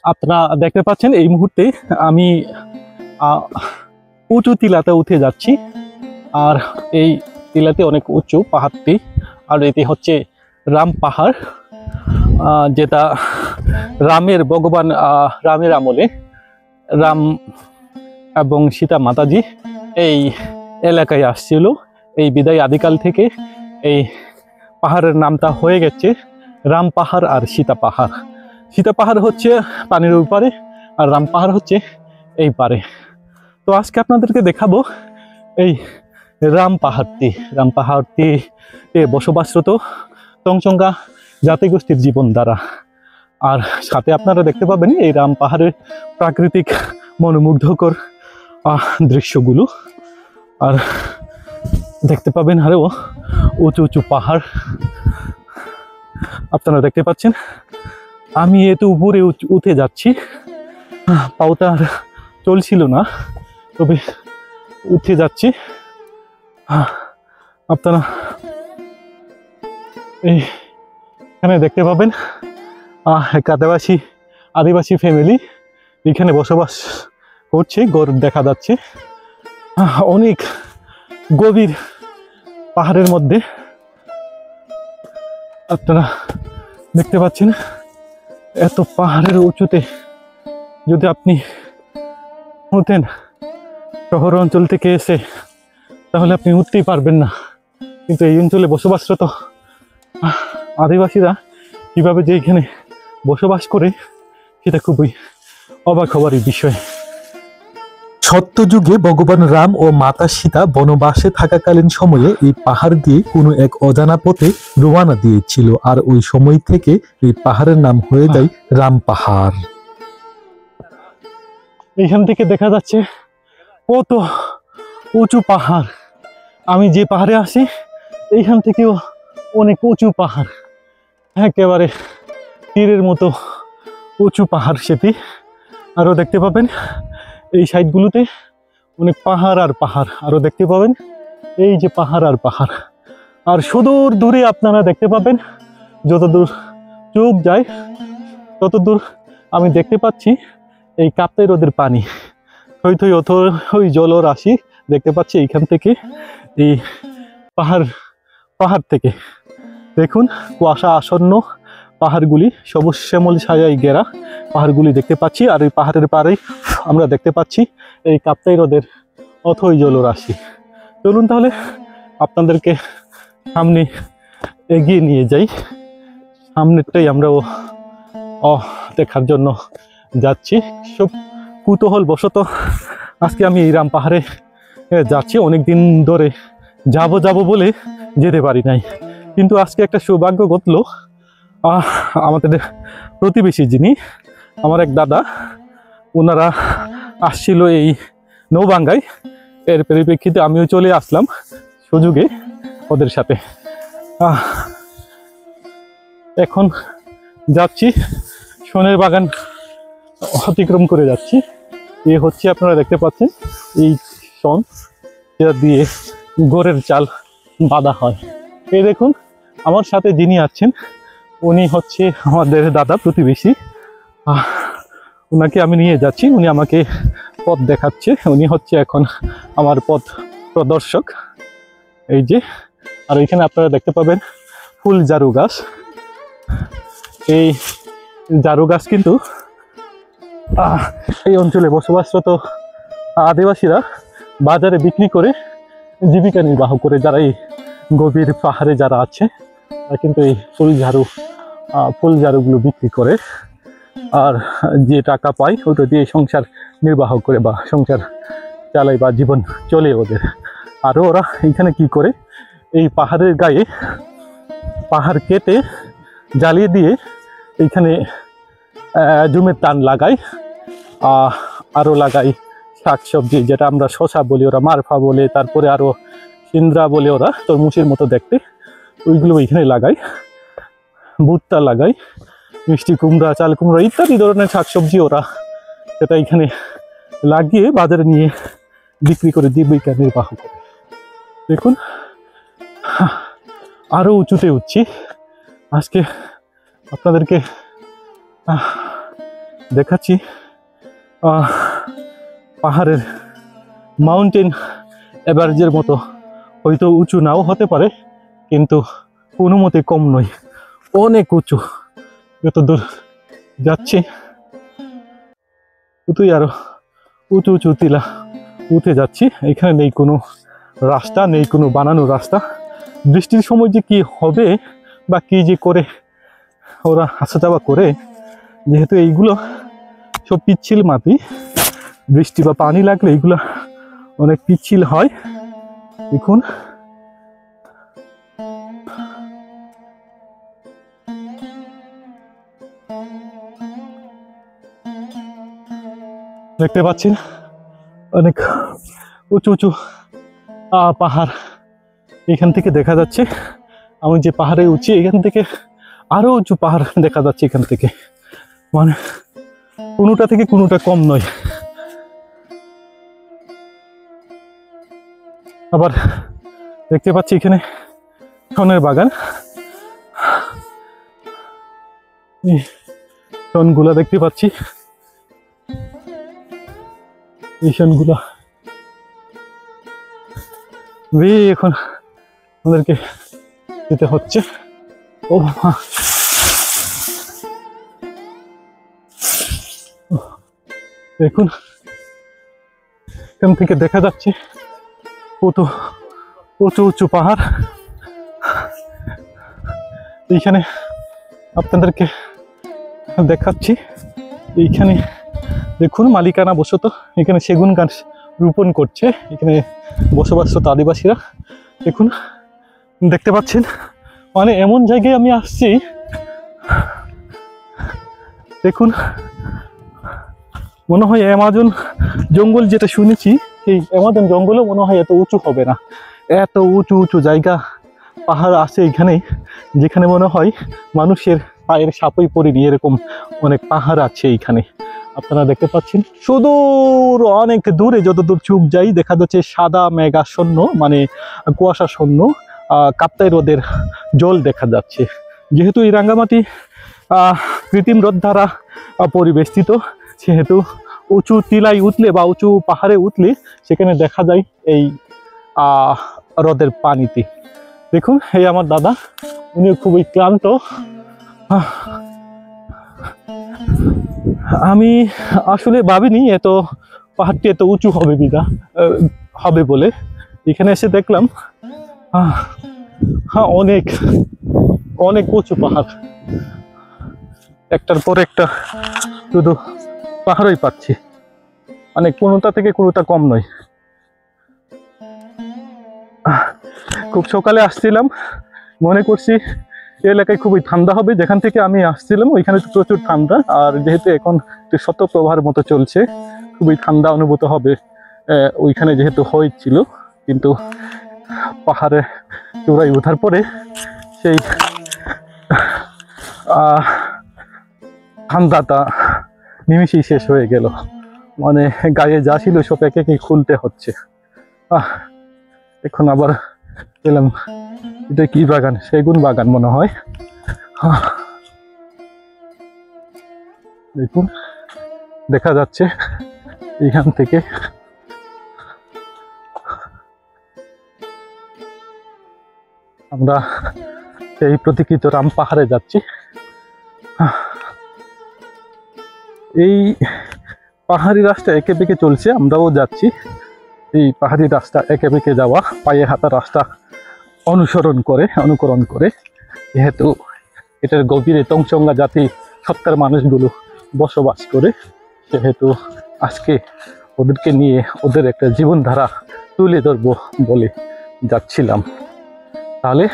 আপনারা দেখতে পাচ্ছেন এই মুহূর্তে আমি উঁচু টিলাতে উঠে যাচ্ছি। আর এই টিলাতে অনেক উঁচু পাহাড়টি, আর এটি হচ্ছে রাম পাহাড়, যেটা ভগবান রামের আমলে রাম এবং সীতা মাতাজি এই এলাকায় আসছিল। এই বিদায় আদিকাল থেকে এই পাহাড়ের নামটা হয়ে গেছে রাম পাহাড় আর সীতা পাহাড়। সীতা পাহাড় হচ্ছে পানির উপরে, আর রাম পাহাড় হচ্ছে এই পারে। তো আজকে আপনাদেরকে দেখাবো এই রাম পাহাড়টি বসবাসরত তঞ্চঙ্গা জাতিগোষ্ঠীর জীবন দ্বারা। আর সাথে আপনারা দেখতে পাবেন এই রাম পাহাড়ের প্রাকৃতিক মনোমুগ্ধকর দৃশ্যগুলো। আর দেখতে পাবেন আরো উঁচু উঁচু পাহাড় আপনারা দেখতে পাচ্ছেন। আমি এত উপরে উঠে যাচ্ছি, পাওটা আর চলছিল না, তবে উঠে যাচ্ছি। আপনারা এখানে দেখতে পাবেন এক আদিবাসী ফ্যামিলি এখানে বসবাস করছে। ঘর দেখা যাচ্ছে অনেক গভীর পাহাড়ের মধ্যে। আপনারা দেখতে পাচ্ছেন এত পাহাড়ের উঁচুতে যদি আপনি উঠেন শহর অঞ্চল থেকে এসে, তাহলে আপনি উঠতেই পারবেন না। কিন্তু এই অঞ্চলে বসবাসরত আদিবাসীরা কিভাবে যে এখানে বসবাস করে, সেটা খুবই অবাক হবারই বিষয়। সত্যযুগে ভগবান রাম ও মাতা সীতা বনবাসে থাকাকালীন সময়ে এই পাহাড় দিয়ে কোনো এক অজানা পথে রওনা দিয়েছিল, আর ওই সময় থেকে এই পাহাড়ের নাম হয়ে যায় রাম পাহাড়। এইখান থেকে দেখা যাচ্ছে কত উঁচু পাহাড়। আমি যে পাহাড়ে আসি এইখান থেকেও অনেক উঁচু পাহাড়, একেবারে তীরের মতো উঁচু পাহাড় সেটি। আরও দেখতে পাবেন এই সাইডগুলোতে অনেক পাহাড় আর পাহাড়, আরও দেখতে পাবেন এই যে পাহাড় আর পাহাড়। আর সুদূর দূরে আপনারা দেখতে পাবেন, যতদূর চোখ যায় ততদূর আমি দেখতে পাচ্ছি এই কাপ্তাই হ্রদের পানি, থই থই অথই জলরাশি দেখতে পাচ্ছি এইখান থেকে। এই পাহাড় থেকে দেখুন কুয়াশা আসন্ন পাহাড়গুলি, সবুজ শ্যামল ছায়ায় ঘেরা পাহাড়গুলি দেখতে পাচ্ছি। আর এই পাহাড়ের পাড়েই আমরা দেখতে পাচ্ছি এই কাপ্তাই হ্রদের অথই জলরাশি। চলুন তাহলে আপনাদেরকে সামনে এগিয়ে নিয়ে যাই। সামনেরটাই আমরাও দেখার জন্য যাচ্ছি। সব কৌতূহল বশত আজকে আমি এই রাম পাহাড়ে যাচ্ছি। অনেক দিন ধরে যাব বলে যেতে পারি নাই, কিন্তু আজকে একটা সৌভাগ্য ঘটলো। আমাদের প্রতিবেশী যিনি আমার এক দাদা, ওনারা আসছিল এই নৌবাঙ্গায়, এর পরিপ্রেক্ষিতে আমিও চলে আসলাম সুযোগে ওদের সাথে। এখন যাচ্ছি শনের বাগান অতিক্রম করে যাচ্ছি। এ হচ্ছে আপনারা দেখতে পাচ্ছেন এই শন, যেটা দিয়ে গড়ের চাল বাঁধা হয়। এই দেখুন আমার সাথে যিনি আছেন উনি হচ্ছে আমাদের দাদা প্রতিবেশী। ওনাকে আমি নিয়ে যাচ্ছি, উনি আমাকে পথ দেখাচ্ছে। উনি হচ্ছে এখন আমার পথ প্রদর্শক। এই যে, আর এখানে আপনারা দেখতে পাবেন ফুল জারু গাছ। এই জারু গাছ কিন্তু এই অঞ্চলে বসবাসরত আদিবাসীরা বাজারে বিক্রি করে জীবিকা নির্বাহ করে। যারা এই গভীর পাহাড়ে যারা আছে তারা কিন্তু এই ফুল ঝাড়ুগুলো বিক্রি করে, আর যে টাকা পায় ওটা দিয়ে সংসার নির্বাহ করে বা সংসার চালায় বা জীবন চলে ওদের। আরও ওরা এইখানে কি করে, এই পাহাড়ের গায়ে পাহাড় কেটে জ্বালিয়ে দিয়ে এইখানে জমির টান লাগায়, আরও লাগায় শাকসবজি, যেটা আমরা শশা বলি, ওরা মারফা বলে, তারপরে আরও সিন্দ্রা বলে ওরা, তরমুজের মতো দেখতে, ওইগুলো ওইখানে লাগায়। ভুট্টা লাগায়, মিষ্টি কুমড়া, চাল কুমড়া ইত্যাদি ধরনের শাকসবজি ওরা সেটা এখানে লাগিয়ে বাজারে নিয়ে বিক্রি করে জীবিকা নির্বাহ করে। দেখুন আরও উঁচুতে উঠছি। আজকে আপনাদেরকে দেখাচ্ছি পাহাড়ের মাউন্টেন এভারেজের মতো হয়তো উঁচু নাও হতে পারে, কিন্তু কোনো মতে কম নয়, অনেক উঁচু। যত দূর যাচ্ছি ততই আরো উঁচু উঁচু টিলা উঠে যাচ্ছি। এখানে নেই কোনো রাস্তা, নেই কোনো বানানো রাস্তা। বৃষ্টির সময় যে কি হবে বা কি যে করে ওরা আসা যাওয়া করে, যেহেতু এইগুলো সব পিচ্ছিল মাটি, বৃষ্টি বা পানি লাগলে এইগুলো অনেক পিচ্ছিল হয়। দেখুন দেখতে পাচ্ছেন অনেক উঁচু উঁচু পাহাড় এখান থেকে দেখা যাচ্ছে। আমি যে পাহাড়ে উঠছি এখান থেকে আরো উঁচু পাহাড় দেখা যাচ্ছে এখান থেকে, মানে কোনোটা থেকে কোনোটা কম নয়। আবার দেখতে পাচ্ছি এখানে শনের বাগান, এই শনগুলা দেখতে পাচ্ছি, এই শনগুলা এখন আমাদেরকে যেতে হচ্ছে। ও দেখুন এখান থেকে দেখা যাচ্ছে কত উঁচু উঁচু পাহাড়। এইখানে আপনাদেরকে দেখাচ্ছি, এইখানে দেখুন মালিকানা বসত এখানে সেগুন গাছ রোপণ করছে এখানে বসবাসরত আদিবাসীরা। দেখুন দেখতে পাচ্ছেন, মানে এমন জায়গায় আমি আসছি, দেখুন মনে হয় অ্যামাজন জঙ্গল যেটা শুনেছি, এই অ্যামাজন জঙ্গলও মনে হয় এত উঁচু হবে না। এত উঁচু উঁচু জায়গা পাহাড় আছে এখানে, যেখানে মনে হয় মানুষের পায়ের সাপই পড়েনি, এরকম অনেক পাহাড় আছে এইখানে। আপনারা দেখতে পাচ্ছেন সুদূর অনেক দূরে, যতদূর চোখ যাই দেখা যাচ্ছে সাদা মেঘাচ্ছন্ন, মানে কুয়াশাচ্ছন্ন কাপ্তাই হ্রদের জল দেখা যাচ্ছে। যেহেতু এই রাঙ্গামাটি কৃত্রিম হ্রদ দ্বারা পরিবেষ্টিত, সেহেতু উঁচু টিলায় উঠলে বা উঁচু পাহাড়ে উঠলে সেখানে দেখা যায় এই হ্রদের পানিতে। দেখুন এই আমার দাদা, উনি খুবই ক্লান্ত। আমি আসলে ভাবিনি এত পাহাড়টি এত উঁচু হবে বলে। এখানে এসে দেখলাম অনেক অনেক উঁচু পাহাড়, একটার পর একটা শুধু পাহাড়ই পাচ্ছি, মানে কোনোটা থেকে কোনোটা কম নয়। খুব সকালে আসছিলাম, মনে করছি এই এলাকায় খুবই ঠান্ডা হবে, যেখান থেকে আমি আসছিলাম ওইখানে তো প্রচুর ঠান্ডা, আর যেহেতু এখন শতপ্রবাহের মতো চলছে খুবই ঠান্ডা অনুভূত হবে ওইখানে যেহেতু হয়েছিল, কিন্তু পাহাড়ে চূড়ায় ওঠার পরে সেই ঠান্ডাটা নিমিষেই শেষ হয়ে গেল, মানে গায়ে যা ছিল সব একে একে খুলতে হচ্ছে। এখন আবার গেলাম, এটা কি বাগান, সেগুন বাগান মনে হয়। দেখুন দেখা যাচ্ছে এইখান থেকে আমরা এই প্রতীক্ষিত রাম পাহাড়ে যাচ্ছি। এই পাহাড়ি রাস্তা একে বেঁকে চলছে, আমরাও যাচ্ছি এই পাহাড়ি রাস্তা একে বেঁকে যাওয়া পায়ে হাঁটা রাস্তা অনুকরণ করে, যেহেতু এটার গভীরে তংচঙ্গা জাতি সত্তার মানুষগুলো বসবাস করে, সেহেতু আজকে ওদেরকে নিয়ে ওদের একটা জীবনধারা তুলে ধরবো বলে যাচ্ছিলাম। তাহলে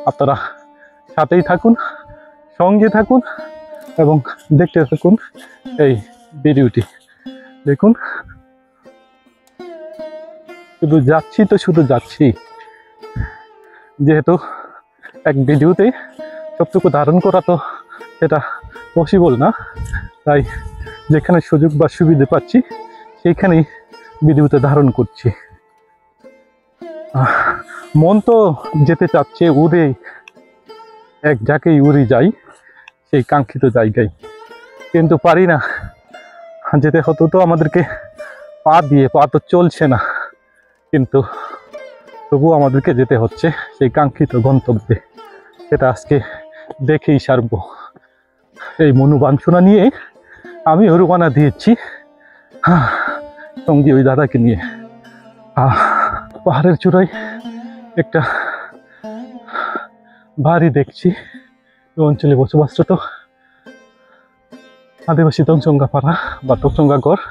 আপনারা সাথেই থাকুন, সঙ্গে থাকুন এবং দেখতে থাকুন এই ভিডিওটি। দেখুন শুধু যাচ্ছি, যেহেতু এক ভিডিওতে সবটুকু ধারণ করা তো সেটা পসিবল না, তাই যেখানে সুযোগ বা সুবিধা পাচ্ছি সেইখানেই ভিডিওতে ধারণ করছি। মন তো যেতে চাচ্ছে উড়ে, এক জায়গায় উড়ে যাই সেই কাঙ্ক্ষিত জায়গায়। কিন্তু পারি না, যেতে হতো তো আমাদেরকে পা দিয়ে, পা তো চলছে না, কিন্তু তবুও আমাদেরকে যেতে হচ্ছে সেই কাঙ্ক্ষিত গন্তব্যে। সেটা আজকে দেখেই সারবো। এই মনোবাঞ্ছনা নিয়ে আমি রওনা দিয়েছি সঙ্গী ওই দাদাকে নিয়ে। পাহাড়ের চূড়ায় একটা বাড়ি দেখছি, এই অঞ্চলে বসবাসরত আদিবাসী তঞ্চঙ্গা পাড়া বা তঞ্চঙ্গা গড়,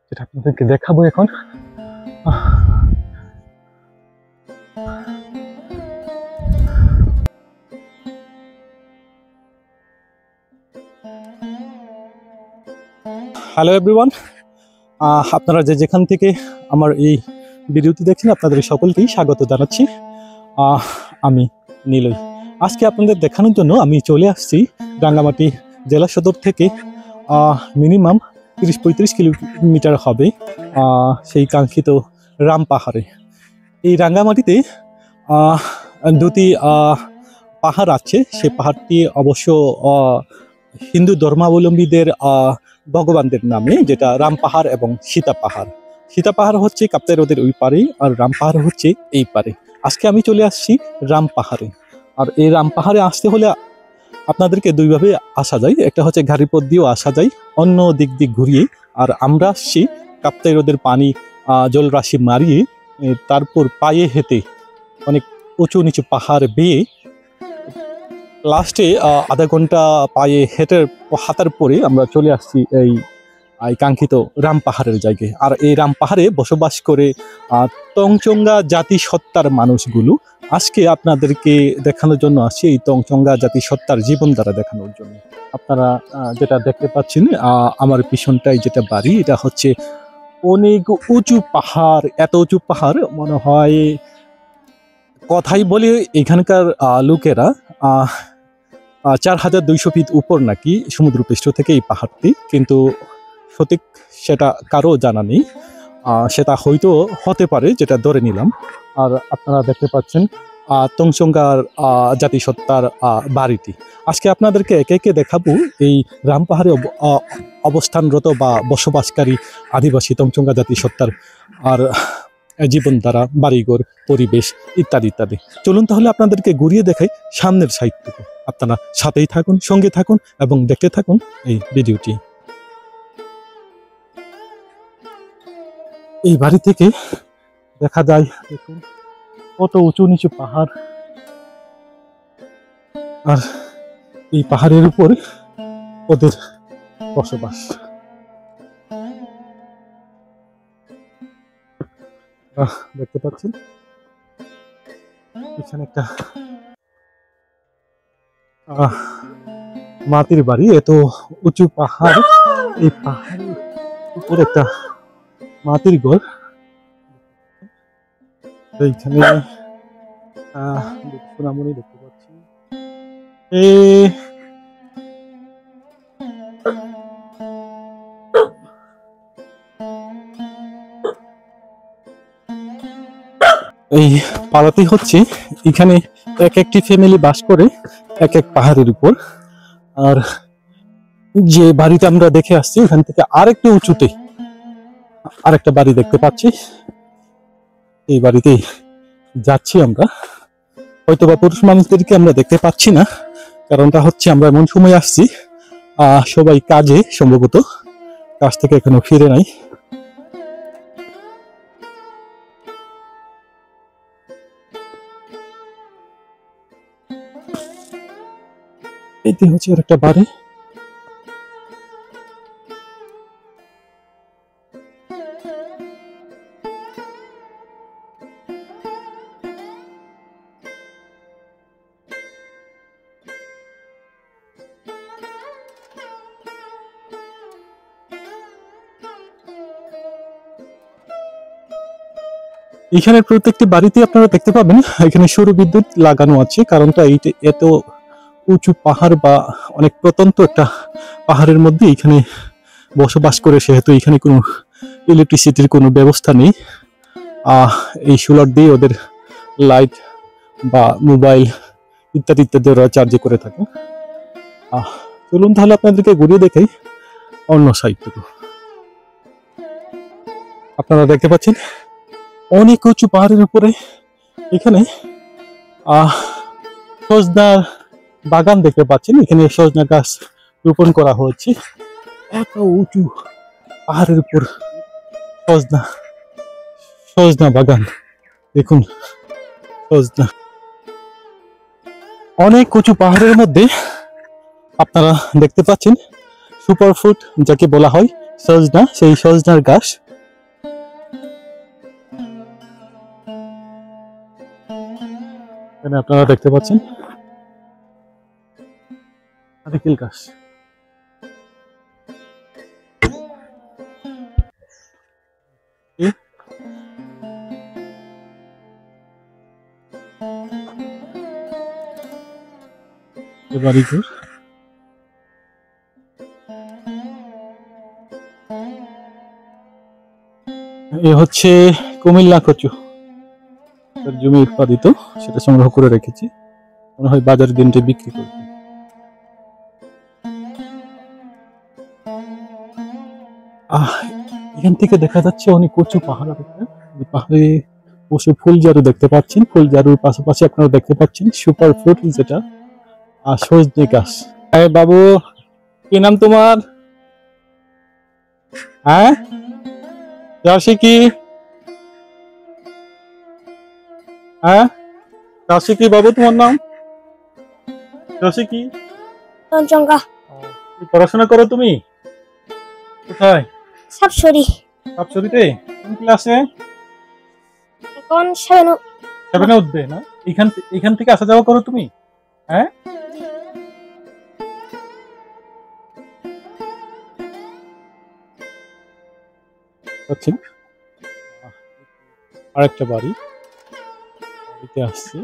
যেটা আপনাদেরকে দেখাবো এখন। হ্যালো এভরিওয়ান, আপনারা যেখান থেকে আমার এই ভিডিওটি দেখছেন আপনাদের সকলকেই স্বাগত জানাচ্ছি। আমি নীলয়। আজকে আপনাদের দেখানোর জন্য আমি চলে আসছি রাঙ্গামাটি জেলা সদর থেকে মিনিমাম 30-35 কিলোমিটার হবে সেই কাঙ্ক্ষিত রাম পাহাড়ে। এই রাঙ্গামাটিতে দুটি পাহাড় আছে। সেই পাহাড়টি অবশ্য হিন্দু ধর্মাবলম্বীদের ভগবানদের নামে, যেটা রাম পাহাড় এবং সীতা পাহাড়। সীতা পাহাড় হচ্ছে কাপ্তাই হ্রদের ওই পারে, আর রাম পাহাড় হচ্ছে এই পারে। আজকে আমি চলে আসছি রাম পাহাড়ে। আর এই রাম পাহাড়ে আসতে হলে আপনাদেরকে দুইভাবে আসা যায়, একটা হচ্ছে গাড়ি পথ দিয়েও আসা যায়, অন্য দিক ঘুরিয়ে। আর আমরা আসছি কাপ্তাই হ্রদের পানি জলরাশি মারিয়ে তারপর পায়ে হেঁটে অনেক উঁচু নিচু পাহাড় বেয়ে লাস্টে আধা ঘন্টা পায়ে হাঁটার পরে আমরা চলে আসছি এই কাঙ্ক্ষিত রাম পাহাড়ের জায়গায়। আর এই রাম পাহাড়ে বসবাস করে তঞ্চঙ্গা জাতি সত্তার মানুষগুলো আজকে আপনাদেরকে দেখানোর জন্য আসছি, এই তঞ্চঙ্গা জাতি সত্তার জীবনধারা দেখানোর জন্য। আপনারা যেটা দেখতে পাচ্ছেন আমার পিছনটাই যেটা বাড়ি, এটা হচ্ছে অনেক উঁচু পাহাড়। এত উঁচু পাহাড় মনে হয়, কথাই বলে এখানকার লোকেরা 4200 ফিট উপর নাকি সমুদ্রপৃষ্ঠ থেকে এই পাহাড়টি, কিন্তু সঠিক সেটা কারো জানা নেই। সেটা হয়তো হতে পারে, যেটা ধরে নিলাম। আর আপনারা দেখতে পাচ্ছেন তঞ্চঙ্গার জাতিসত্তার বাড়িটি। আজকে আপনাদেরকে একে একে দেখাবো এই রাম পাহাড়ে অবস্থানরত বা বসবাসকারী আদিবাসী তঞ্চঙ্গা জাতিসত্তার আর জীবনধারা, বাড়িঘর, পরিবেশ ইত্যাদি ইত্যাদি। চলুন তাহলে আপনাদেরকে ঘুরিয়ে দেখাই সামনের সাইডটুকু। আপনারা সাথেই থাকুন, সঙ্গে থাকুন এবং দেখতে থাকুন এই ভিডিওটি। এই বাড়ি থেকে দেখা যায়, দেখুন কত উঁচু নিচু পাহাড়, আর এই পাহাড়ের উপর ওদের বসবাস। দেখতে পাচ্ছেন এখানে একটা মাটির বাড়ি। এত উঁচু পাহাড়, এই পাহাড়ের উপর একটা মাটির ঘর। এইখানে সোনামণি দেখতে পাচ্ছি। এই পাড়াতেই হচ্ছে, এখানে এক একটি ফ্যামিলি বাস করে এক এক পাহাড়ের উপর। আর যে বাড়িতে আমরা দেখে আসছি ওখান থেকে আরেকটু উঁচুতে আরেকটা বাড়ি দেখতে পাচ্ছি। এই বাড়িতে যাচ্ছি আমরা। হয়তোবা পুরুষ মানুষদেরকে আমরা দেখতে পাচ্ছি না, কারণটা হচ্ছে আমরা এমন সময় আসছি সবাই কাজে, সম্ভবত কাজ থেকে এখনো ফিরে নাই। এটি হচ্ছে একটা বাড়ি। এখানে প্রত্যেকটি বাড়িতে আপনারা দেখতে পাবেন এখানে সৌর বিদ্যুৎ লাগানো আছে। কারণটা এত উঁচু পাহাড় বা অনেক প্রত্যন্ত একটা পাহাড়ের মধ্যে এখানে বসবাস করে, সেহেতু এখানে কোনো ইলেকট্রিসিটির কোনো ব্যবস্থা নেই। এই সোলার দিয়ে ওদের লাইট বা মোবাইল ইত্যাদি ইত্যাদি ওরা চার্জ করে থাকে। চলুন তাহলে আপনাদেরকে ঘুরিয়ে দেখাই অন্য সাইডটুকু আপনারা দেখতে পাচ্ছেন অনেক উঁচু পাহাড়ের উপরে এখানে সজনার বাগান দেখতে পাচ্ছেন। এখানে সজনা গাছ রোপণ করা হয়েছে। এত উঁচু পাহাড়ের উপর সজনা সজনা বাগান দেখুন। সজনা অনেক উঁচু পাহাড়ের মধ্যে আপনারা দেখতে পাচ্ছেন সুপার ফুড যাকে বলা হয় সজনা, সেই সজনার গাছ। এখানে আপনারা দেখতে পাচ্ছেন নারিকেল গাছ। বাড়িঘর এ হচ্ছে কুমিল্লা কচু, জমি উৎপাদিত, সেটা সংগ্রহ করে রেখেছি, মনে হয় বাজার দিনটা বিক্রি করবে। এখান থেকে দেখা যাচ্ছে অনেক উঁচু পাহাড়। পাহাড়ে বসে ফুল ঝাড়ু দেখতে পাচ্ছেন। ফুল ঝাড়ুর পাশাপাশি আপনারা দেখতে পাচ্ছেন সুপার ফ্রুট যেটা সজনে গাছ। বাবু কি নাম তোমার? হ্যাঁ রাশি কি? হ্যাঁ রাশি কি বাবু তোমার নাম? রাশি কি? চঞ্চঙ্কা। পড়াশোনা করো তুমি? কোথায়? সাপসরি। সাপসরিতে? কোন ক্লাসে? এখন 7 উঠবে না? এখান থেকে আসা যাওয়া করো তুমি? হ্যাঁ আরেকটা বাড়িতে আসছি।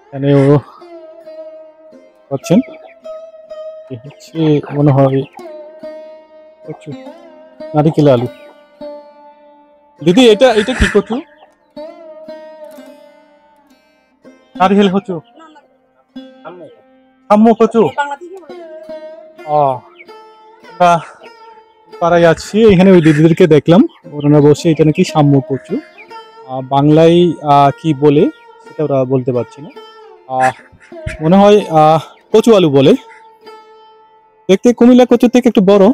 এখানে ও পাচ্ছেন হচ্ছে মনে হয় কচু, নারিকেল আলু। দিদি এটা কি কচু? নারিকেল কচু, সাম্য কচু। পাড়ায় আছি, এখানে ওই দিদিদেরকে দেখলাম ওরা বসে, এটা নাকি সাম্য কচু। বাংলায় কি বলে সেটা ওরা বলতে পারছি না, মনে হয় কচু আলু বলে। দেখতে কুমিল্লা কচুর থেকে একটু বড়,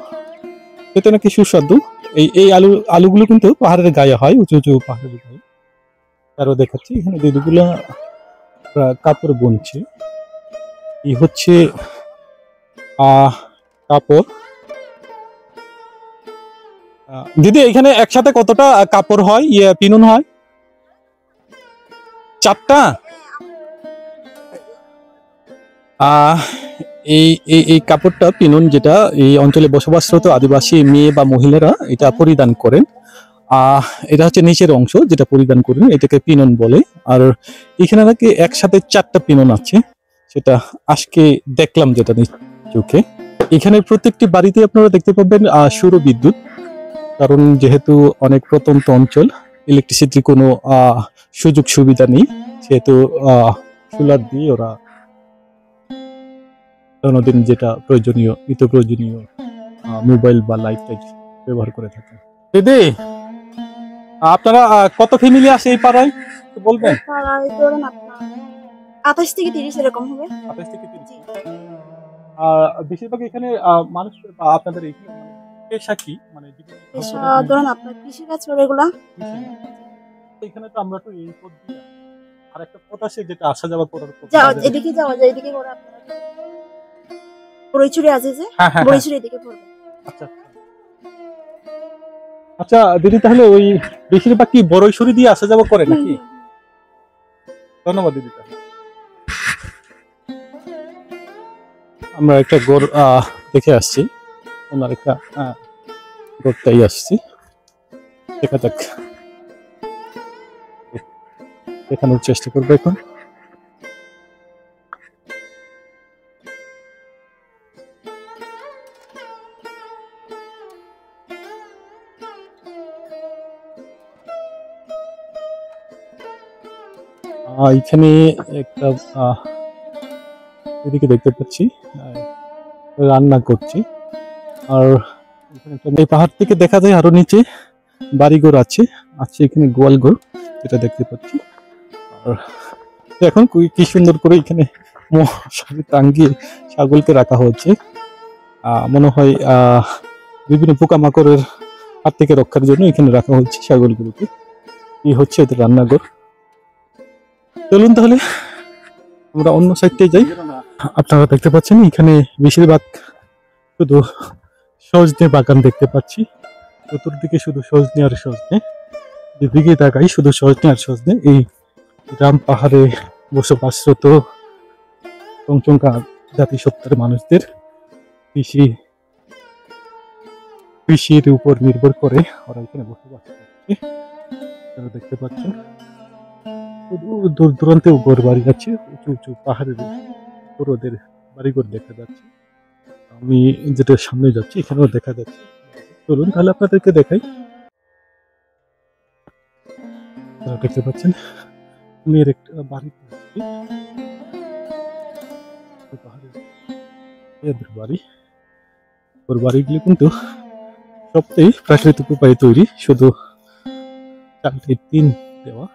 এটা নাকি সুস্বাদু। এই আলুগুলো কিন্তু পাহাড়ের গায়ে হয়, উঁচু উঁচু পাহাড়ের গায়ে। আরো দেখাচ্ছি এখানে দিদিগুলো কাপড় বুনছে। এই হচ্ছে কাপড়। দিদি এখানে একসাথে কতটা কাপড় হয়, পিনুন হয়? 4টা? এই কাপড়টা পিনুন, যেটা এই অঞ্চলে বসবাসরত আদিবাসী মেয়ে বা মহিলারা এটা পরিধান করেন। এটা হচ্ছে নিচের অংশ যেটা পরিধান করেন, এটাকে পিনন বলে। আর এখানে নাকি একসাথে 4টা পিনন আছে, সেটা আজকে দেখলাম যেটা চোখে। এখানে প্রত্যেকটি বাড়িতে আপনারা দেখতে পাবেন সৌর বিদ্যুৎ, কারণ যেহেতু অনেক প্রত্যন্ত অঞ্চল, ইলেকট্রিসিটির কোনো সুযোগ সুবিধা নেই, সেহেতু সোলার দিয়ে ওরা দৈনন্দিন যেটা প্রয়োজনীয়, নিত্য প্রয়োজনীয় মোবাইল বা লাইট ব্যবহার করে থাকে। দিদি আপনারা কত ফ্যামিলি আছে এই পাড়ায় বলবেন? 28 থেকে 30 এরকম হবে। 28 থেকে 30। বেশিরভাগ এখানে মানুষ আপনাদের পেশা কি, মানে ধরুন আপনার কৃষিকাজ করে এগুলা। এখানে তো আমরা তো এই পথ দিয়ে আর একটা পথ আছে যেটা আসা যাওয়া করার পথ, এদিকে যাওয়া যায়, এদিকে করে আপনারা বড়ইছড়ি আছে যে, বড়ইছড়ি এদিকে পড়বে। আচ্ছা আচ্ছা দিদি, তাহলে ওই বেশিরভাগ কি বড়ইছড়ি দিয়ে আসা যাওয়া করে নাকি? ধন্যবাদ দিদি। আমরা একটা গড় দেখে আসছি, ওনার একটা গড়টাই আসছি, দেখা যাক, দেখানোর চেষ্টা করবো এখন। এখানে একটা এদিকে দেখতে পাচ্ছি রান্না করছি, আর এই পাহাড় থেকে দেখা যায় আরো নিচে বাড়িঘর আছে, এখানে গোয়ালঘর যেটা দেখতে পাচ্ছি। আর এখন কি সুন্দর করে এখানে মশারি টাঙ্গিয়ে ছাগলকে রাখা হচ্ছে। মনে হয় বিভিন্ন পোকামাকড়ের হাত থেকে রক্ষার জন্য এখানে রাখা হচ্ছে ছাগলগুলোকে। এই হচ্ছে এদের রান্নাঘর। চলুন তাহলে আমরা অন্য সাইডটাই যাই। আপনারা দেখতে পাচ্ছেন এখানে বেশিরভাগ শুধু সজনে বাগান দেখতে পাচ্ছি। চতুর্দিকে শুধু সজনে আর সজনে, যেদিকে তাকাই শুধু সজনে আর সজনে। এই গ্রাম পাহাড়ে বসবাসরত চংচঙ্কা জাতিসত্তার মানুষদের কৃষির উপর নির্ভর করে ওরা এখানে বসবাস করছে। আপনারা দেখতে পাচ্ছেন দূর দূরান্তেও ঘর বাড়ি আছে, উঁচু উঁচু পাহাড়ের উপর ওদের বাড়িঘর দেখা যাচ্ছে। আমি যেটা সামনে যাচ্ছি এখানেও দেখা যাচ্ছে। চলুন তাহলে আপনাদেরকে দেখাই। আপনারা দেখতে পাচ্ছেন আমি এর একটা বাড়ি পেয়েছি, পাহাড়ের বাড়ি। ওর বাড়িগুলো কিন্তু সবটাই প্রাকৃতিক উপায়ে তৈরি, শুধু চারটি টিন দেওয়া।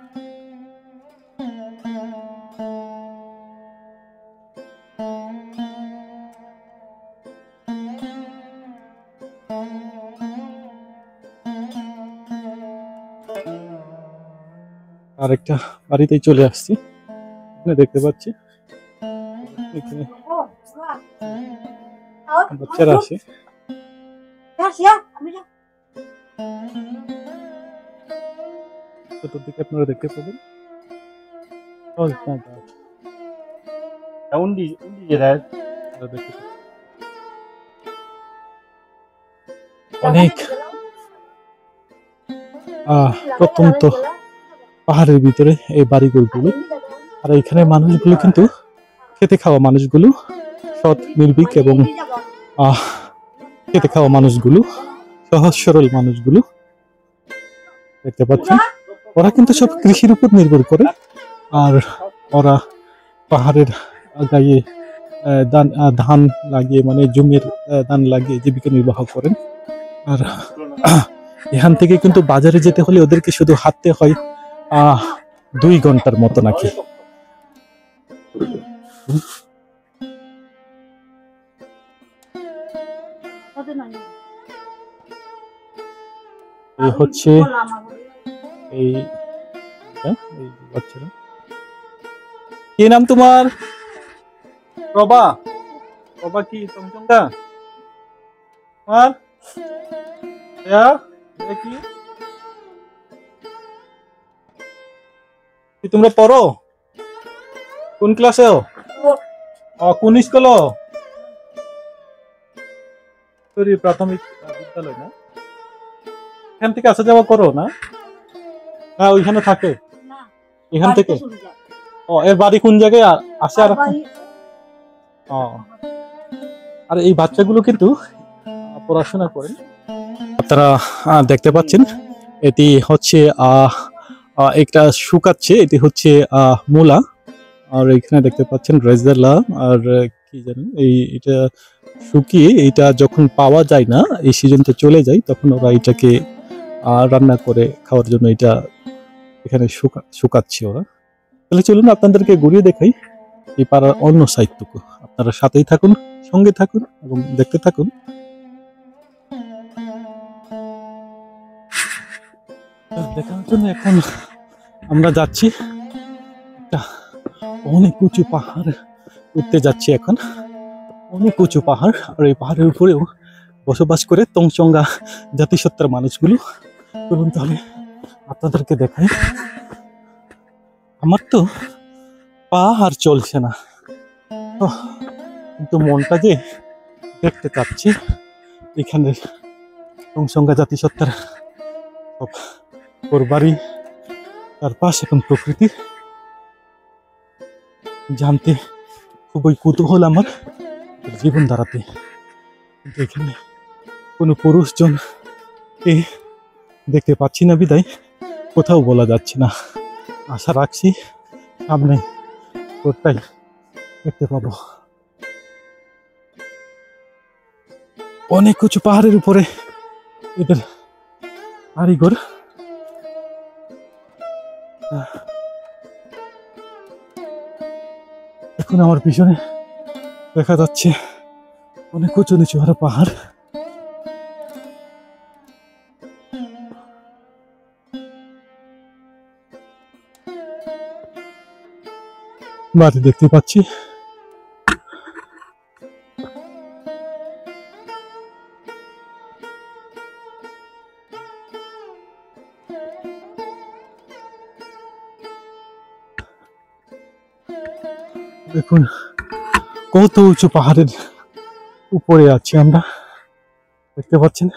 আর একটা বাড়িতেই চলে আসছি, এখানে দেখতে পাচ্ছি এখানে বাচ্চারা আসে। চতুর্দিকে আপনারা দেখতে পাবেন অনেক প্রত্যন্ত পাহাড়ের ভিতরে এই বাড়িঘরগুলো। আর এখানে মানুষগুলো কিন্তু খেতে খাওয়া মানুষগুলো সৎ নির্ভীক এবং খেতে খাওয়া মানুষগুলো, সহজ সরল মানুষগুলো দেখতে পাচ্ছেন। ওরা কিন্তু সব কৃষির উপর নির্ভর করে। আর ওরা পাহাড়ের গায়ে ধান লাগিয়ে, মানে জমির ধান লাগিয়ে জীবিকা নির্বাহ করেন। আর এখান থেকে কিন্তু বাজারে যেতে হলে ওদেরকে শুধু হাঁটতে হয় 2 ঘন্টার মতো নাকি। এই হচ্ছে এই বাচ্চারা। কি নাম তোমার? প্রভা। প্রভা কি চংচঙ্গা? আর কি তোমরা পড়ো? কোন ক্লাসে? কোন স্কুল? প্রাথমিক বিদ্যালয় না? এখান থেকে আসা যাওয়া করো না? হ্যাঁ, ওইখানে থাকে এখান থেকে। এর বাড়ি কোন জায়গায় আসে? আর এই বাচ্চাগুলো কিন্তু পড়াশোনা করেন। আপনারা দেখতে পাচ্ছেন এটি হচ্ছে একটা শুকাচ্ছে, এটি হচ্ছে মূলা। আর এখানে দেখতে পাচ্ছেন রেজালা আর কি জানেন, এটা শুকিয়ে এটা যখন পাওয়া যায় না, এই সিজনটা চলে যায়, তখন ওরা এটাকে রান্না করে খাওয়ার জন্য এটা এখানে শুকাচ্ছে ওরা। তাহলে চলুন আপনাদেরকে ঘুরিয়ে দেখাই এই পাড়ার অন্য সাইডটুকু। আপনারা সাথেই থাকুন, সঙ্গে থাকুন এবং দেখতে থাকুন। দেখার জন্য এখন আমরা যাচ্ছি একটা অনেক উঁচু পাহাড় উঠতে যাচ্ছি এখন। অনেক উঁচু পাহাড়, আর এই পাহাড়ের উপরেও বসবাস করে চংচঙ্গা জাতিসত্তার মানুষগুলো। চলুন তাহলে আপনাদেরকে দেখাই। আমার তো পা আর চলছে না, কিন্তু মনটা যে দেখতে চাচ্ছি এখানে চংচঙ্গা জাতিসত্তার সব ঘরবাড়ি, তার পাশ এখন প্রকৃতি জানতে খুবই কৌতূহল আমার জীবন ধারাতে। কিন্তু এখানে কোনো পুরুষজন দেখতে পাচ্ছি না বিদায় কোথাও বলা যাচ্ছে না। আশা রাখছি সামনে তোরটাই দেখতে পাবো। অনেক উঁচু পাহাড়ের উপরে এদের বাড়িঘর। এখন আমার পিছনে দেখা যাচ্ছে অনেক উঁচু নিচু আরো পাহাড়। বাড়ি দেখতে পাচ্ছি। দেখুন কত উঁচু পাহাড়ের উপরে আছি আমরা, দেখতে পাচ্ছেন।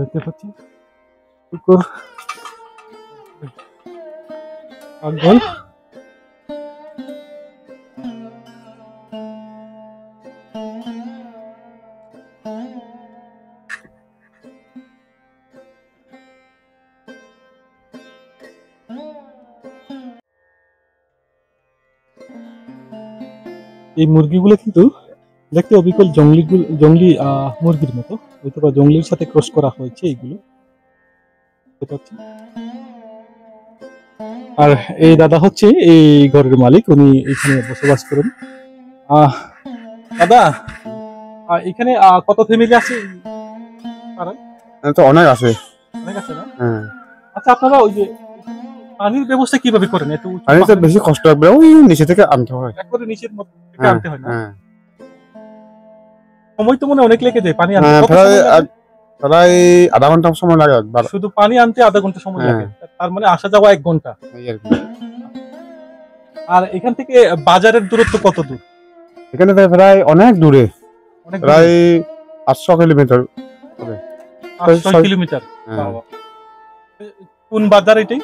দেখতে পাচ্ছি পাগল। এই মুরগিগুলো কিন্তু দেখতে অবিকল জঙ্গলি মুরগির মতো, হয়তো বা জঙ্গলির সাথে ক্রস করা হয়েছে এইগুলো। আর এই দাদা হচ্ছে এই ঘরের মালিক, উনি এখানে বসবাস করেন। দাদা এখানে কত ফ্যামিলি আছে? তো অনেক আছে। অনেক আছে না? হ্যাঁ। আচ্ছা, আপনারা ওই যে পানির ব্যবস্থা কিভাবে করেন? এত উঁচু পানি তো পাহাড়ে? বেশি কষ্ট হবে, ওই নিচে থেকে আনতে হয়। একবারে নিচের মধ্যে থেকে হ্যাঁ, আনতে হয় না? হ্যাঁ। সময় তো মনে হয় অনেক লেগে যায় পানি আনতে। হ্যাঁ, কত সময় লাগে? প্রায় আধা ঘন্টা সময় লাগে একবার। শুধু পানি আনতে আধা ঘন্টা সময় হ্যাঁ। লাগে, তার মানে আসা যাওয়া 1 ঘন্টা। এই আর কি। আর এখান থেকে বাজারের দূরত্ব কত দূর? এখানে তো প্রায় অনেক দূরে, অনেক প্রায় 800 কিলোমিটার। 800 কিলোমিটার। হ্যাঁ। বাবা। কোন বাজার এটাই?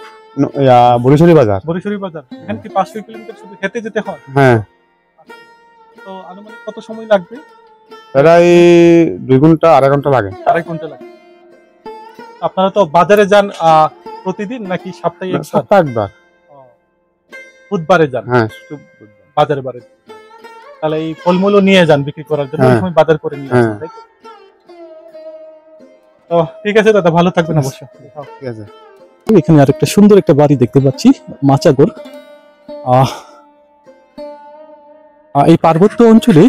বরিশালী বাজার। বরিশালী বাজার। এখান থেকে 500 কিলোমিটার শুধু হেঁটে যেতে হয়। হ্যাঁ, তো আনুমানিক কত সময় লাগবে? প্রায় 2 ঘন্টা 2.5 ঘন্টা লাগে। 2.5 ঘন্টা লাগে। আপনারা তো বাজারে যান প্রতিদিন নাকি সপ্তাহে একবার? সপ্তাহে একবার। বুধবারে যান? হ্যাঁ, বাজারে বারে। তাহলে এই ফলমূলও নিয়ে যান বিক্রি করার জন্য, ওই হ্যাঁ। সময় বাজার করে নিয়ে আসেন, হ্যাঁ। তাই তো? তো ঠিক আছে দাদা, ভালো থাকবেন অবশ্যই। ঠিক আছে। এখানে আরেকটা সুন্দর একটা বাড়ি দেখতে পাচ্ছি, মাচাগর। এই পার্বত্য অঞ্চলে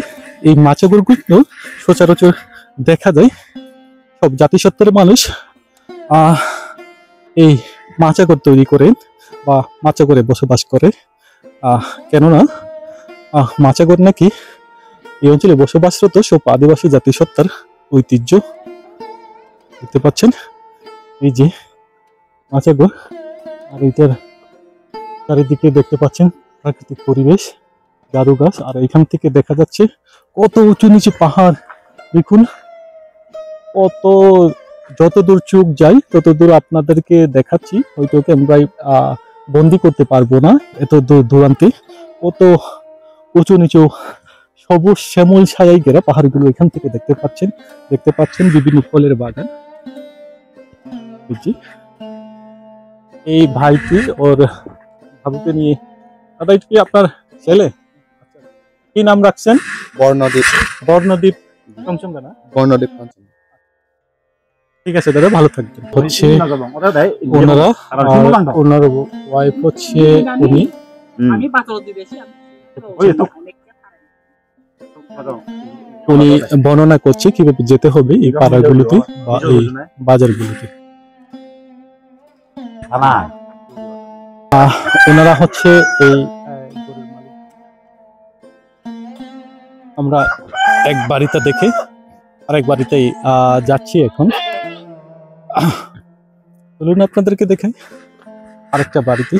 এই মাচাগরগুলো সচরাচর দেখা যায়। সব জাতিসত্তার মানুষ এই মাচাগর তৈরি করেন বা মাচাগরে বসবাস করে। কেননা মাচাগর নাকি এই অঞ্চলে বসবাসরত সব আদিবাসী জাতিসত্তার ঐতিহ্য। দেখতে পাচ্ছেন এই যে মাচাগর, আর এটার চারিদিকে দেখতে পাচ্ছেন প্রাকৃতিক পরিবেশ, দারু গাছ, আর এখান থেকে দেখা যাচ্ছে কত উঁচু নিচু পাহাড়। দেখুন কত, যত দূর চোখ যায় তত দূর আপনাদেরকে দেখাচ্ছি, হয়তো ক্যামেরায় বন্দি করতে পারবো না। এত দূর দূরান্তে কত উঁচু নিচু সবুজ শ্যামল ছায়ায় ঘেরা পাহাড়গুলো এখান থেকে দেখতে পাচ্ছেন বিভিন্ন ফলের বাগান। এই ভাইটি ওর ভাবিকে নিয়ে, দাদা এটা কি আপনার ছেলে? কি নাম রাখছেন? বর্ণদ্বীপ। বর্ণদ্বীপ চমচমদা না? বর্ণদ্বীপ। ঠিক আছে দাদা, ভালো থাকবেন। হচ্ছে ওনারা, ওনার ওয়াইফ হচ্ছে উনি। উনি বর্ণনা করছে কিভাবে যেতে হবে এই পাড়াগুলোতে বা এই বাজারগুলোতে। ওনারা হচ্ছে এই গরুর মালিক। আমরা এক বাড়িতে দেখে আরেক বাড়িতেই যাচ্ছি এখন। চলুন আপনাদেরকে দেখাই আরেকটা বাড়িতে।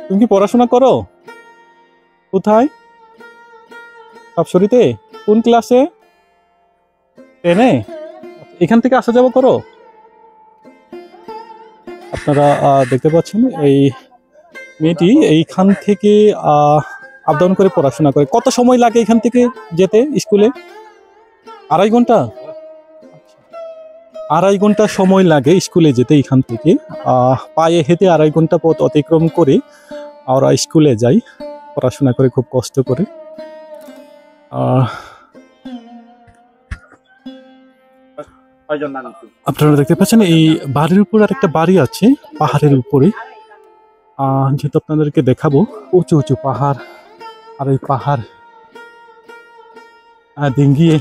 তুমি কি পড়াশোনা করো? কোথায়? সবসরিতে? কোন ক্লাসে? 10-এ? এখান থেকে আসা যাওয়া করো? আপনারা দেখতে পাচ্ছেন এই মেয়েটি এইখান থেকে আপ ডাউন করে পড়াশোনা করে। কত সময় লাগে এখান থেকে যেতে স্কুলে? 2.5 ঘন্টা? 2.5 ঘন্টা সময় লাগে স্কুলে যেতে এখান থেকে। পায়ে হেঁটে 2.5 ঘন্টা পথ অতিক্রম করে ওরা স্কুলে যায়, পড়াশোনা করে খুব কষ্ট করে। আপনারা দেখতে পাচ্ছেন এই বাড়ির উপর আর একটা বাড়ি আছে পাহাড়ের উপরে। যেহেতু আপনাদেরকে দেখাবো, উঁচু উঁচু পাহাড়, আর এই পাহাড় ডিঙ্গিয়ে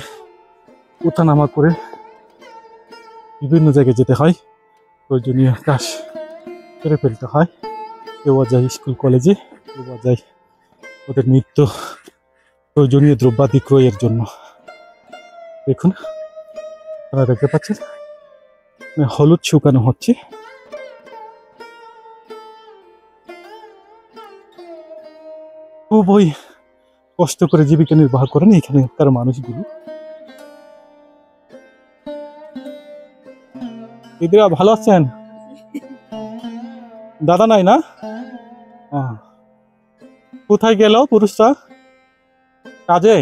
ওঠানামা করে বিভিন্ন জায়গায় যেতে হয়, প্রয়োজনীয় কাজ করে ফেলতে হয়। কেউ যায় স্কুল কলেজে, কেউ যায় ওদের নিত্য প্রয়োজনীয় দ্রব্যাদি ক্রয়ের জন্য। দেখুন, আপনারা দেখতে পাচ্ছেন হলুদ শুকানো হচ্ছে। খুবই কষ্ট করে জীবিকা নির্বাহ করেন এখানকার মানুষগুলো। দিদিরা ভালো আছেন? দাদা নাই না? কোথায় গেল পুরুষরা? কাজে?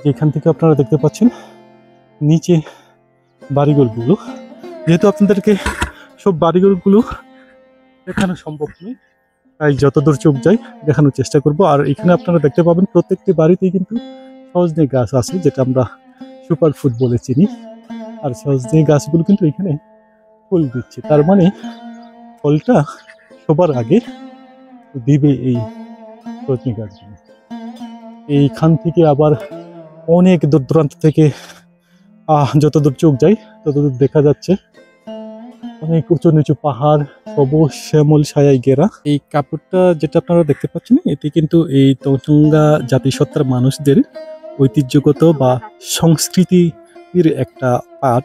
যেখান থেকে আপনারা দেখতে পাচ্ছেন নিচে বাড়িঘরগুলো, যেহেতু আপনাদেরকে সব বাড়িঘরগুলো দেখানো সম্ভব নয়, তাই যতদূর চোখ যায় দেখানোর চেষ্টা করব। আর এখানে আপনারা দেখতে পাবেন প্রত্যেকটি বাড়িতেই কিন্তু সজনে গাছ আছে, যেটা আমরা সুপার ফুড বলে চিনি। আর সজনে গাছগুলো কিন্তু এখানে ফুল দিচ্ছে, তার মানে ফলটা সবার আগে দিবে এই সজনে গাছগুলো। এইখান থেকে আবার অনেক দূর দূরান্ত থেকে যতদূর চোখ যায় ততদূর দেখা যাচ্ছে অনেক উঁচু নিচু পাহাড়, সবুজ শ্যামল ছায়ায় ঘেরা। এই কাপড়টা যেটা আপনারা দেখতে পাচ্ছেন, এটি কিন্তু এই তঞ্চঙ্গা জাতিসত্তার মানুষদের ঐতিহ্যগত বা সংস্কৃতির একটা পাঠ।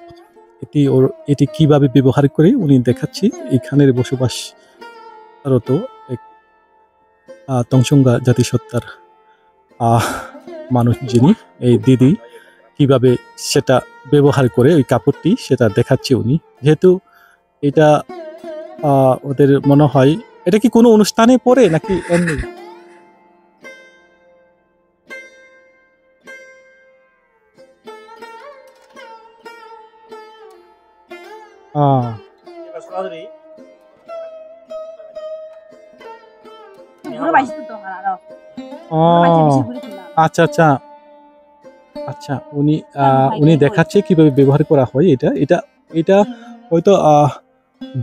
এটি কিভাবে ব্যবহার করে উনি দেখাচ্ছি। এখানের বসবাসরত এক তঞ্চঙ্গা জাতিসত্তার মানুষ, যিনি এই দিদি কিভাবে সেটা ব্যবহার করে ওই কাপড়টি, সেটা দেখাচ্ছে উনি। যেহেতু এটা ওদের মনে হয়, এটা কি কোনো অনুষ্ঠানে পরে নাকি এমনি? আচ্ছা আচ্ছা আচ্ছা, উনি দেখাচ্ছে কিভাবে ব্যবহার করা হয়। এটা হয়তো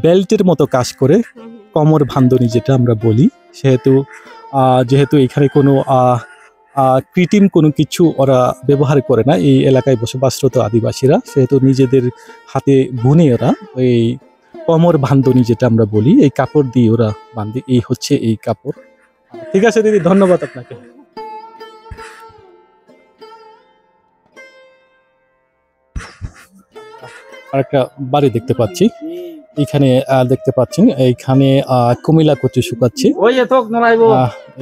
বেল্টের মতো কাজ করে, কোমর বাঁধনি যেটা আমরা বলি। যেহেতু এখানে কোনো কৃত্রিম কোনো কিছু ওরা ব্যবহার করে না এই এলাকায় বসবাসরত আদিবাসীরা, সেহেতু নিজেদের হাতে বুনে ওরা ওই কোমর বাঁধনি যেটা আমরা বলি, এই কাপড় দিয়ে ওরা বাঁধে। এই হচ্ছে এই কাপড়। ঠিক আছে দিদি, ধন্যবাদ আপনাকে। আরেকটা বাড়ি দেখতে পাচ্ছি এখানে, দেখতে পাচ্ছেন এইখানে কুমিলা কচু শুকাচ্ছে।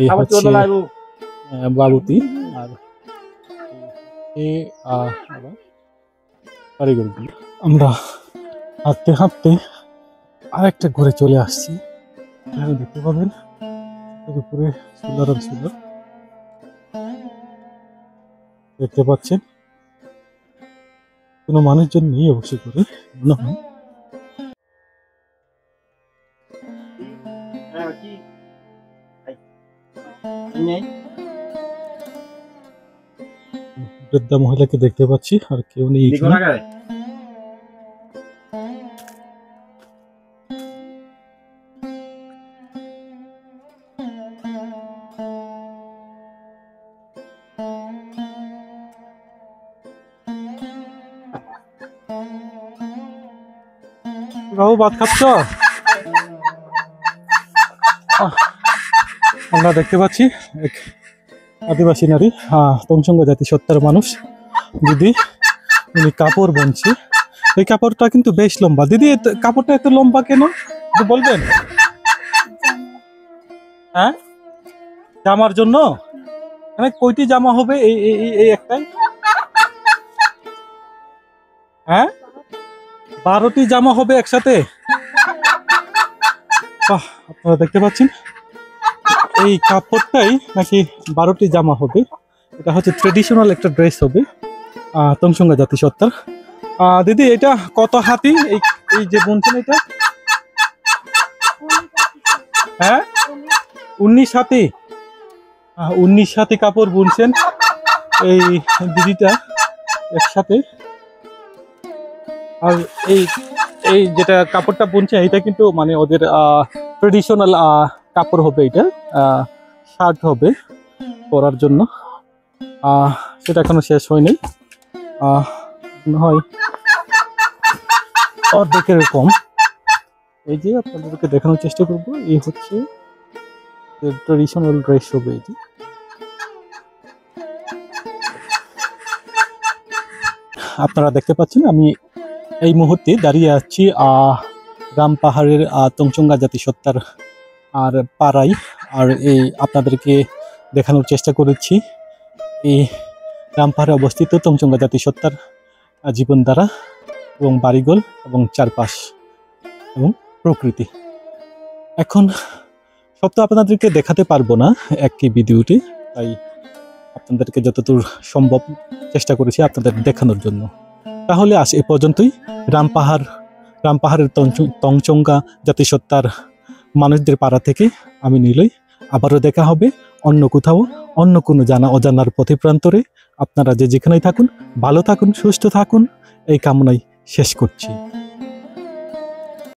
এই হচ্ছে বাবুতি। আর বাড়িঘরগুলো আমরা হাঁটতে হাঁটতে আরেকটা ঘুরে চলে আসছি। এখানে দেখতে পাবেন উপরে সোলার ছিল, দেখতে পাচ্ছেন কোনো মানুষজন নেই অবশ্যই করে মনে হয়। বৃদ্ধা মহিলাকে দেখতে পাচ্ছি, আর কেউ নেই এখানে। বাবু ভাত খাচ্ছ? আমরা দেখতে পাচ্ছি এক আদিবাসী নারী, তঞ্চঙ্গা জাতিসত্তার মানুষ দিদি, উনি কাপড় বুনছে। এই কাপড়টা কিন্তু বেশ লম্বা। দিদি, কাপড়টা এত লম্বা কেন একটু বলবেন? হ্যাঁ, জামার জন্য মানে কয়টি জামা হবে? এই একটাই? হ্যাঁ, 12টি জামা হবে একসাথে। বাহ, আপনারা দেখতে পাচ্ছেন এই কাপড়টাই নাকি 12টি জামা হবে। এটা হচ্ছে ট্রেডিশনাল একটা ড্রেস হবে তঞ্চঙ্গা জাতিসত্তার। দিদি, এটা কত হাতি? এই যে বুনছেন এটা? হ্যাঁ, 19 হাতি। 19 হাতি কাপড় বুনছেন এই দিদিটা একসাথে। আর এই যেটা কাপড়টা বুনছে এটা কিন্তু মানে ওদের ট্রেডিশনাল কাপড় হবে। এটা শার্ট হবে পরার জন্য। সেটা এখনো শেষ হয়নি, হয় অর্ধেকের কম। এই যে আপনাদেরকে দেখানোর চেষ্টা করবো, এই হচ্ছে ট্রেডিশনাল ড্রেস হবে। এই যে আপনারা দেখতে পাচ্ছেন আমি এই মুহূর্তে দাঁড়িয়ে আছি রামপাহাড়ের তঞ্চঙ্গা জাতিসত্তার আর পাড়াই। আর এই আপনাদেরকে দেখানোর চেষ্টা করেছি এই রামপাহাড়ে অবস্থিত তঞ্চঙ্গা জাতিসত্তার জীবনধারা এবং বাড়িঘর এবং চারপাশ এবং প্রকৃতি। এখন সব তো আপনাদেরকে দেখাতে পারবো না একই ভিডিওটি, তাই আপনাদেরকে যতদূর সম্ভব চেষ্টা করেছি আপনাদের দেখানোর জন্য। তাহলে আজ এ পর্যন্তই। রামপাহাড়ের তঞ্চঙ্গা জাতিসত্তার মানুষদের পাড়া থেকে আমি নিলয়। আবারও দেখা হবে অন্য কোথাও, অন্য কোনো জানা অজানার পথে প্রান্তরে। আপনারা যে যেখানেই থাকুন, ভালো থাকুন, সুস্থ থাকুন, এই কামনাই শেষ করছি।